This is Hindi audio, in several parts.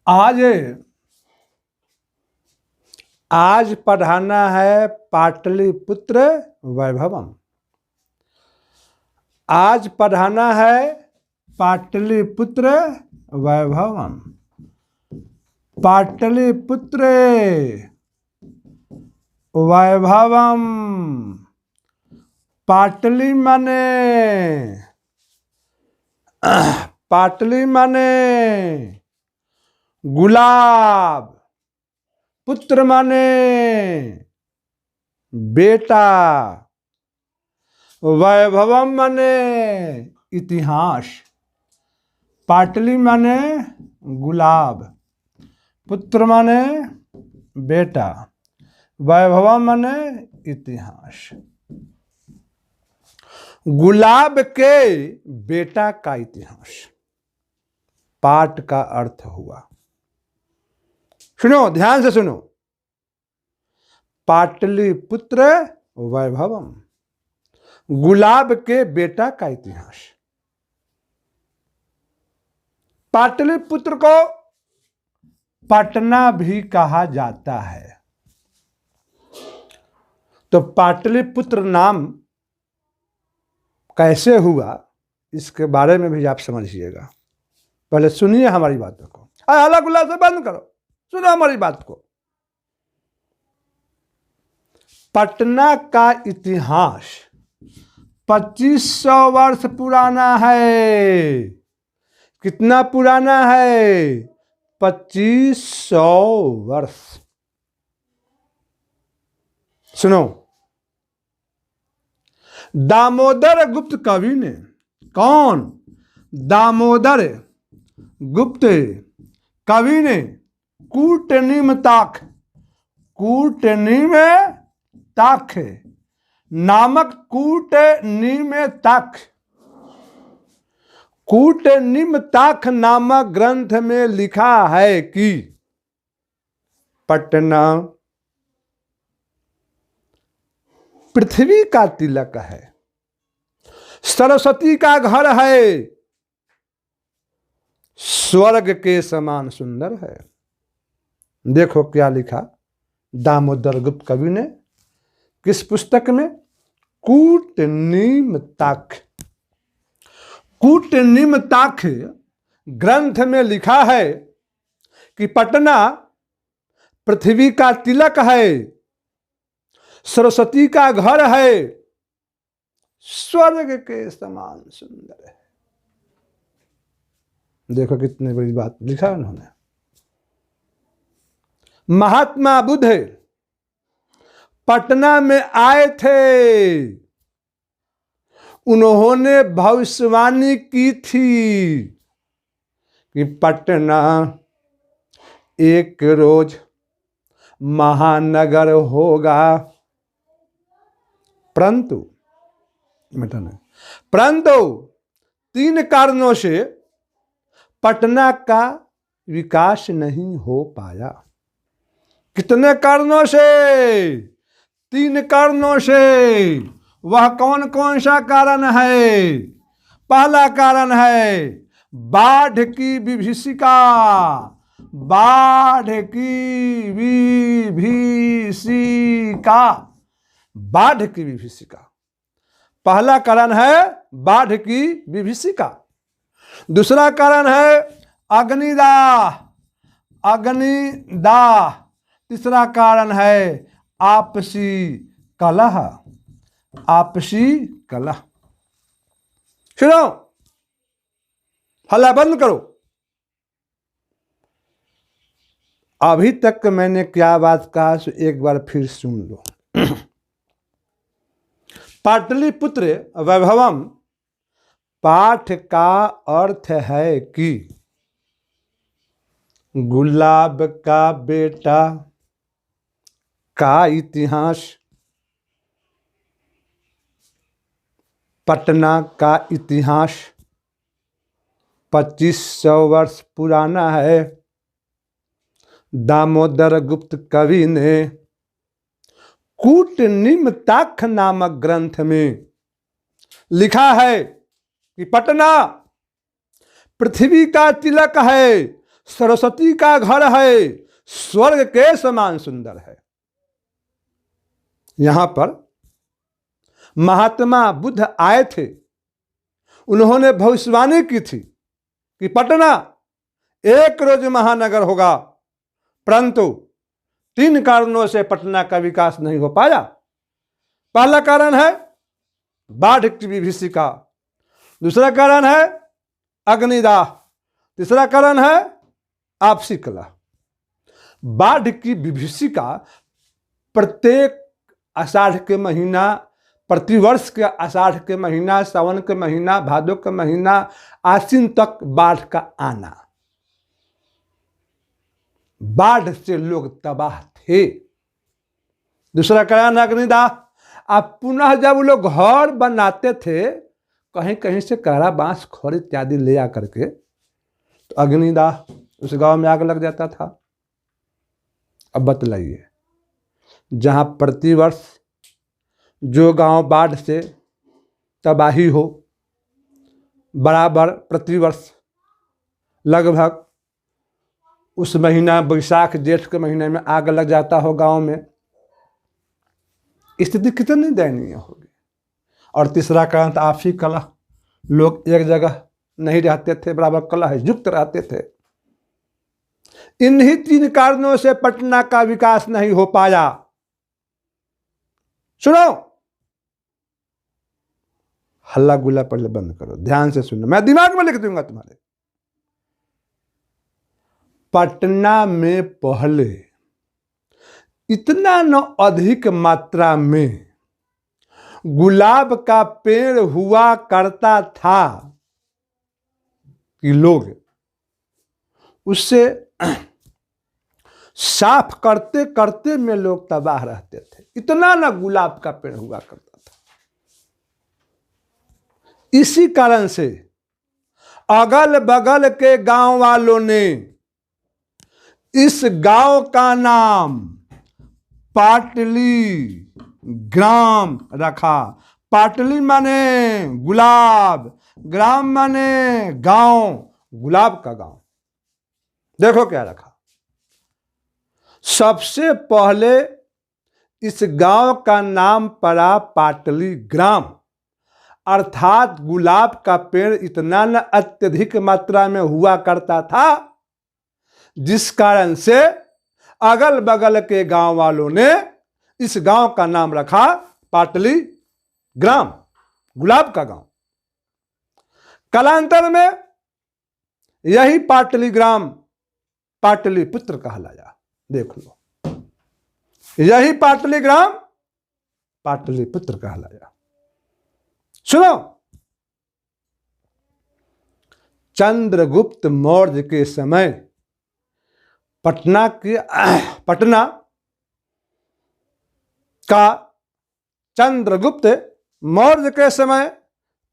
आज आज पढ़ाना है पाटलिपुत्र वैभवम। आज पढ़ाना है पाटलिपुत्र वैभवम। पाटलिपुत्र वैभवम। पाटली माने गुलाब, पुत्र माने बेटा, वैभवम माने इतिहास। पाटली माने गुलाब, पुत्र माने बेटा, वैभवम माने इतिहास। गुलाब के बेटा का इतिहास, पाठ का अर्थ हुआ। सुनो, ध्यान से सुनो। पाटलिपुत्र वैभवम, गुलाब के बेटा का इतिहास। पाटलिपुत्र को पटना भी कहा जाता है। तो पाटलिपुत्र नाम कैसे हुआ, इसके बारे में भी आप समझिएगा। पहले सुनिए हमारी बातों को। हल्ला गुल्ला से बंद करो, सुनो हमारी बात को। पटना का इतिहास 2500 वर्ष पुराना है। कितना पुराना है? 2500 वर्ष। सुनो, दामोदर गुप्त कवि ने, कौन? दामोदर गुप्त कवि ने कूटनिमताख नामक कूटनिमताख नामक ग्रंथ में लिखा है कि पटना पृथ्वी का तिलक है, सरस्वती का घर है, स्वर्ग के समान सुंदर है। देखो क्या लिखा दामोदर गुप्त कवि ने, किस पुस्तक में? कूटनिमताख ग्रंथ में लिखा है कि पटना पृथ्वी का तिलक है, सरस्वती का घर है, स्वर्ग के समान सुंदर है। देखो कितनी बड़ी बात लिखा उन्होंने। महात्मा बुद्ध पटना में आए थे। उन्होंने भविष्यवाणी की थी कि पटना एक रोज महानगर होगा, परंतु 3 कारणों से पटना का विकास नहीं हो पाया। कितने कारणों से? 3 कारणों से। वह कौन कौन सा कारण है? पहला कारण है बाढ़ की विभीषिका। बाढ़ की विभीषिका। बाढ़ की विभीषिका पहला कारण है, बाढ़ की विभीषिका। दूसरा कारण है अग्निदाह। तीसरा कारण है आपसी कलह। सुनो, हल्ला बंद करो। अभी तक मैंने क्या बात कहा, एक बार फिर सुन लो। पाटलिपुत्र वैभवम पाठ का अर्थ है कि गुलाब का बेटा का इतिहास, पटना का इतिहास 2500 वर्ष पुराना है। दामोदर गुप्त कवि ने कूटनिमताख नामक ग्रंथ में लिखा है कि पटना पृथ्वी का तिलक है, सरस्वती का घर है, स्वर्ग के समान सुंदर है। यहां पर महात्मा बुद्ध आए थे, उन्होंने भविष्यवाणी की थी कि पटना एक रोज महानगर होगा, परंतु 3 कारणों से पटना का विकास नहीं हो पाया। पहला कारण है बाढ़ की विभीषिका, दूसरा कारण है अग्निदाह, तीसरा कारण है आपसी कलह। बाढ़ की विभीषिका प्रत्येक आषाढ़ के महीना, प्रतिवर्ष के आषाढ़ के महीना, सावन के महीना, भादो के महीना, आश्विन तक बाढ़ का आना, बाढ़ से लोग तबाह थे। दूसरा कारण अग्निदाह, अब पुनः जब लोग घर बनाते थे कहीं कहीं से कहरा बांस खड़ इत्यादि ले आकर के, तो अग्निदाह, उस गांव में आग लग जाता था। अब बतलाइए, जहां प्रतिवर्ष जो गांव बाढ़ से तबाही हो, बराबर प्रतिवर्ष लगभग उस महीना बैसाख जेठ के महीने में आग लग जाता हो गांव में, स्थिति कितनी दयनीय होगी। और तीसरा कारण था आपसी कलह, लोग एक जगह नहीं रहते थे, बराबर कलह युक्त रहते थे। इन्हीं 3 कारणों से पटना का विकास नहीं हो पाया। सुनो, हल्ला गुल्ला पहले बंद करो, ध्यान से सुनो, मैं दिमाग में लिख दूंगा तुम्हारे। पटना में पहले इतना न अधिक मात्रा में गुलाब का पेड़ हुआ करता था कि लोग उससे साफ करते करते में लोग तबाह रहते थे। इतना न गुलाब का पेड़ हुआ करता था। इसी कारण से अगल बगल के गांव वालों ने इस गांव का नाम पाटली ग्राम रखा। पाटली माने गुलाब, ग्राम माने गांव, गुलाब का गांव। देखो क्या रखा, सबसे पहले इस गांव का नाम पड़ा पाटली ग्राम, अर्थात गुलाब का पेड़ इतना न अत्यधिक मात्रा में हुआ करता था, जिस कारण से अगल बगल के गांव वालों ने इस गांव का नाम रखा पाटली ग्राम, गुलाब का गांव। कालांतर में यही पाटली ग्राम पाटलिपुत्र कहलाया। देख लो, यही पाटली ग्राम पाटलिपुत्र कहलाया। सुनो, चंद्रगुप्त मौर्य के समय पटना का चंद्रगुप्त मौर्य के समय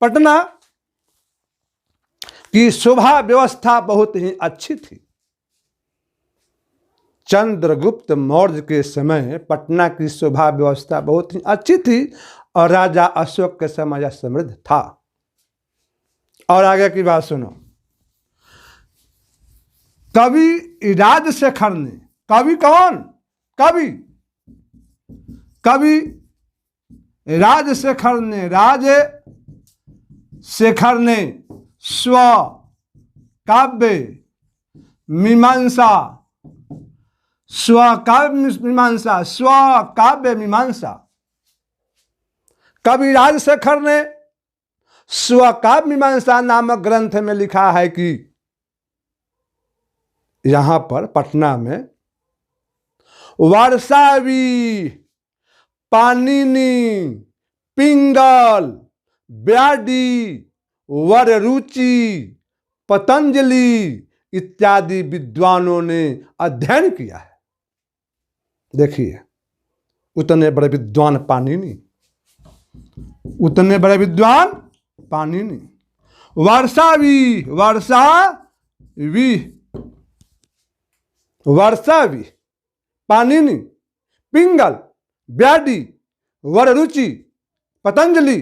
पटना की शोभा व्यवस्था बहुत ही अच्छी थी। चंद्रगुप्त मौर्य के समय पटना की शोभा व्यवस्था बहुत ही अच्छी थी और राजा अशोक के समय यह समृद्ध था। और आगे की बात सुनो, कवि राजशेखर ने, कवि कौन? कवि राजशेखर ने स्व काव्य मीमांसा, कवि राजशेखर ने स्वकाव्य मीमांसा नामक ग्रंथ में लिखा है कि यहां पर पटना में वर्षावी, पाणिनि, पिंगल, ब्याडी, वररुचि, पतंजलि इत्यादि विद्वानों ने अध्ययन किया है। देखिए, उतने बड़े विद्वान पाणिनि, वर्षावी, पाणिनि, पिंगल, ब्याडी, वररुचि, पतंजलि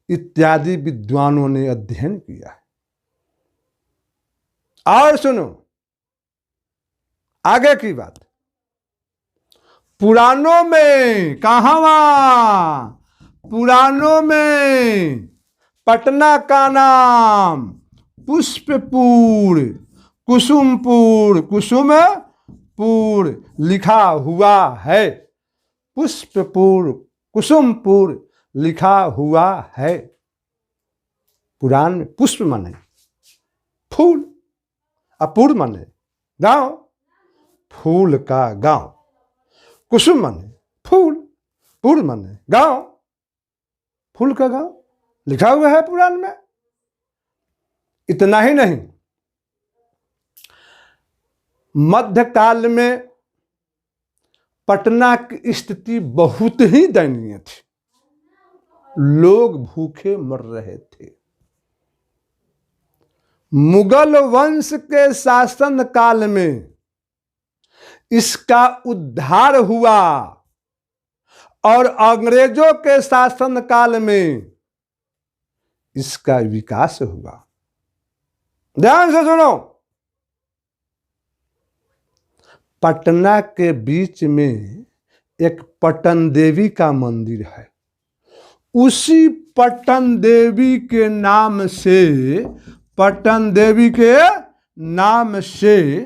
इत्यादि विद्वानों ने अध्ययन किया है। और सुनो आगे की बात। पुराणों में कहां, पुराणों में पटना का नाम पुष्पपुर, कुसुमपुर, कुसुमपुर लिखा हुआ है। पुष्पपुर, कुसुमपुर लिखा हुआ है। पुराण में पुष्प माने फूल, अपूर माने गांव, फूल का गांव। कुसुम माने फूल, पुर माने गांव, फूल का गांव लिखा हुआ है पुराण में। इतना ही नहीं, मध्यकाल में पटना की स्थिति बहुत ही दयनीय थी। लोग भूखे मर रहे थे। मुगल वंश के शासन काल में इसका उद्धार हुआ और अंग्रेजों के शासन काल में इसका विकास हुआ। ध्यान से सुनो, पटना के बीच में एक पटन देवी का मंदिर है। उसी पटन देवी के नाम से, पटन देवी के नाम से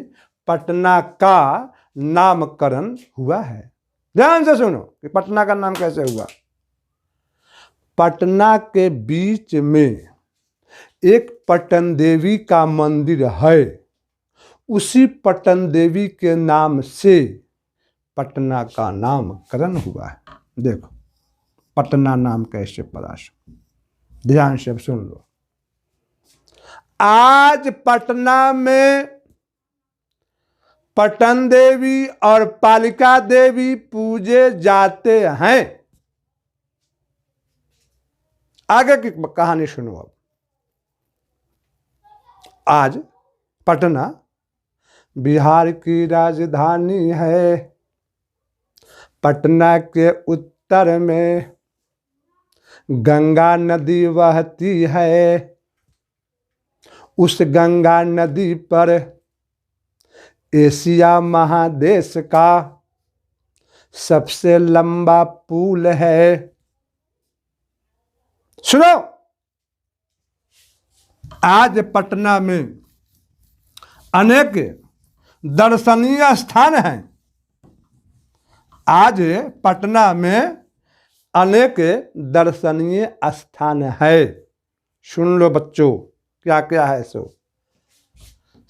पटना का नामकरण हुआ है। ध्यान से सुनो कि पटना का नाम कैसे हुआ। पटना के बीच में एक पटन देवी का मंदिर है। उसी पटन देवी के नाम से पटना का नामकरण हुआ है। देखो पटना नाम कैसे पड़ा। ध्यान से सुन लो। आज पटना में पटन देवी और पालिका देवी पूजे जाते हैं। आगे की कहानी सुनो। अब आज पटना बिहार की राजधानी है। पटना के उत्तर में गंगा नदी बहती है। उस गंगा नदी पर एशिया महादेश का सबसे लंबा पुल है। सुनो, आज पटना में अनेक दर्शनीय स्थान हैं। आज पटना में अनेक दर्शनीय स्थान है। सुन लो बच्चों, क्या क्या है सो।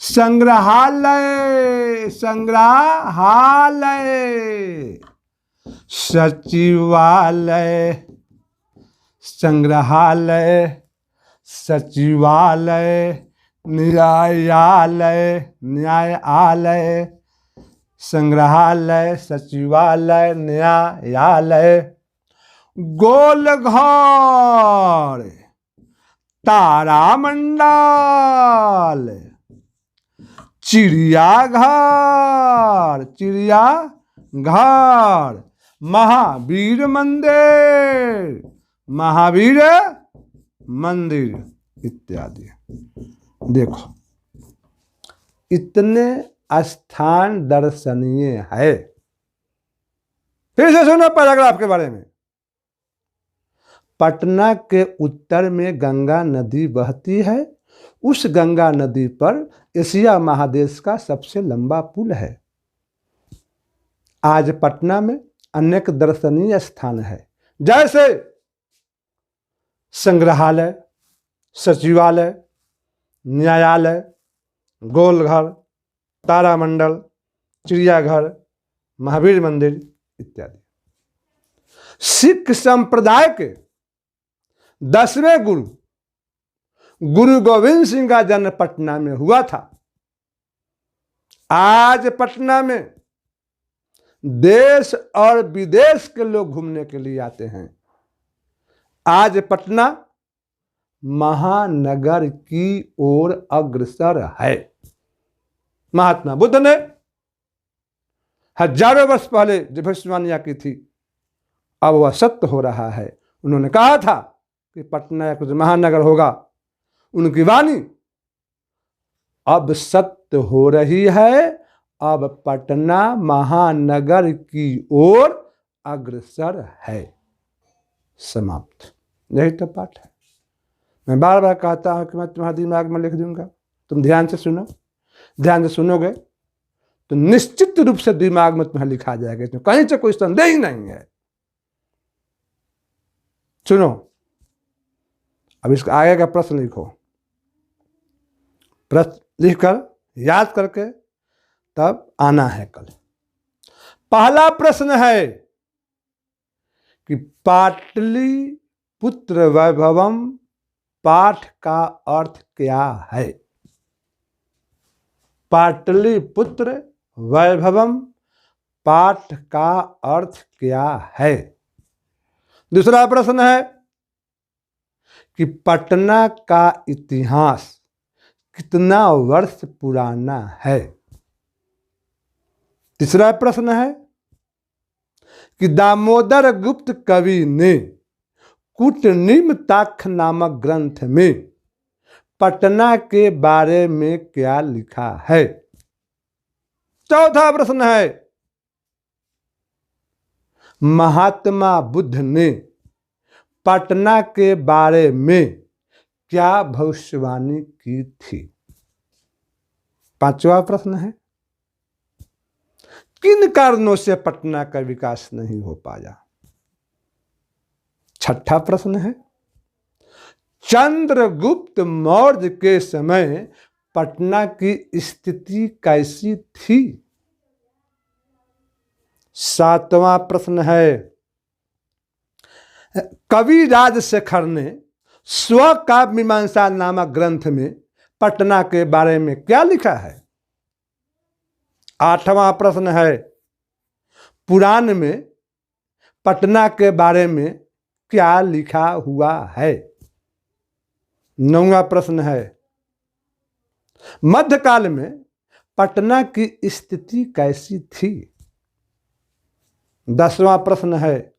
संग्रहालय, संग्रहालय, सचिवालय, संग्रहालय, सचिवालय, न्यायालय, न्यायालय, संग्रहालय, सचिवालय, न्यायालय, गोलघर, तारामंडल, चिड़ियाघर, चिड़ियाघर, महावीर मंदिर, महावीर मंदिर इत्यादि। देखो इतने स्थान दर्शनीय है। फिर से सुनो पैराग्राफ के बारे में। पटना के उत्तर में गंगा नदी बहती है। उस गंगा नदी पर एशिया महादेश का सबसे लंबा पुल है। आज पटना में अनेक दर्शनीय स्थान है, जैसे संग्रहालय, सचिवालय, न्यायालय, गोलघर, तारामंडल, चिड़ियाघर, महावीर मंदिर इत्यादि। सिख संप्रदाय के 10वें गुरु गुरु गोविंद सिंह का जन्म पटना में हुआ था। आज पटना में देश और विदेश के लोग घूमने के लिए आते हैं। आज पटना महानगर की ओर अग्रसर है। महात्मा बुद्ध ने हजारों वर्ष पहले जो भविष्यवाणियां की थी, अब वह सत्य हो रहा है। उन्होंने कहा था कि पटना एक महानगर होगा। उनकी वाणी अब सत्य हो रही है, अब पटना महानगर की ओर अग्रसर है। समाप्त। यही तो पाठ है। मैं बार बार कहता हूं कि मैं तुम्हारे दिमाग में लिख दूंगा, तुम ध्यान से सुनो। ध्यान से सुनोगे तो निश्चित रूप से दिमाग में तुम्हें लिखा जाएगा, इसमें कहीं से कोई संदेह ही नहीं है। सुनो, अब इसका आगे का प्रश्न लिखो। प्रश्न लिखकर याद करके तब आना है कल। पहला प्रश्न है कि पाटलिपुत्र वैभवम पाठ का अर्थ क्या है? पाटलिपुत्र वैभवम पाठ का अर्थ क्या है? दूसरा प्रश्न है कि पटना का इतिहास कितना वर्ष पुराना है? तीसरा प्रश्न है कि दामोदर गुप्त कवि ने कूटनिमिताक्ष नामक ग्रंथ में पटना के बारे में क्या लिखा है? चौथा प्रश्न है महात्मा बुद्ध ने पटना के बारे में क्या भविष्यवाणी की थी? पांचवा प्रश्न है किन कारणों से पटना का विकास नहीं हो पाया? छठा प्रश्न है चंद्रगुप्त मौर्य के समय पटना की स्थिति कैसी थी? सातवां प्रश्न है कवि राजशेखर ने स्वकाव्य मीमांसा नामक ग्रंथ में पटना के बारे में क्या लिखा है? आठवां प्रश्न है पुराण में पटना के बारे में क्या लिखा हुआ है? नौवां प्रश्न है मध्यकाल में पटना की स्थिति कैसी थी? 10वां प्रश्न है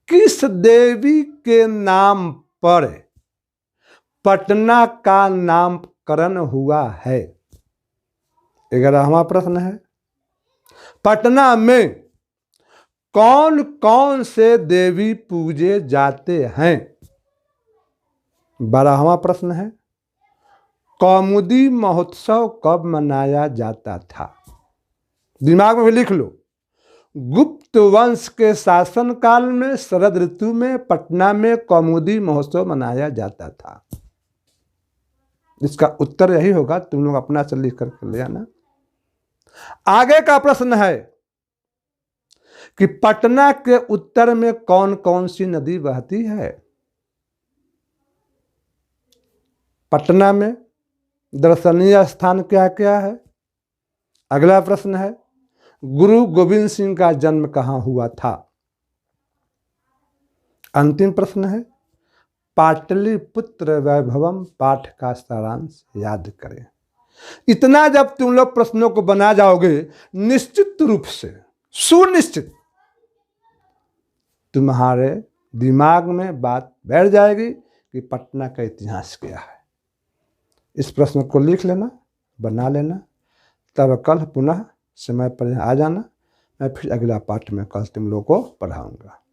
किस देवी के नाम पर पटना का नामकरण हुआ है? 11वां प्रश्न है पटना में कौन कौन से देवी पूजे जाते हैं? 12वां प्रश्न है कौमुदी महोत्सव कब मनाया जाता था? दिमाग में भी लिख लो। गुप्त वंश के शासन काल में शरद ऋतु में पटना में कौमुदी महोत्सव मनाया जाता था। इसका उत्तर यही होगा, तुम लोग अपना से लिख करके ले आना। आगे का प्रश्न है कि पटना के उत्तर में कौन कौन सी नदी बहती है? पटना में दर्शनीय स्थान क्या क्या है? अगला प्रश्न है गुरु गोविंद सिंह का जन्म कहाँ हुआ था? अंतिम प्रश्न है पाटलिपुत्र वैभवम पाठ का सारांश याद करें। इतना जब तुम लोग प्रश्नों को बना जाओगे निश्चित रूप से सुनिश्चित तुम्हारे दिमाग में बात बैठ जाएगी कि पटना का इतिहास क्या है। इस प्रश्न को लिख लेना, बना लेना, तब कल पुनः समय पर आ जाना। मैं फिर अगला पाठ में कल तुम लोग को पढ़ाऊंगा।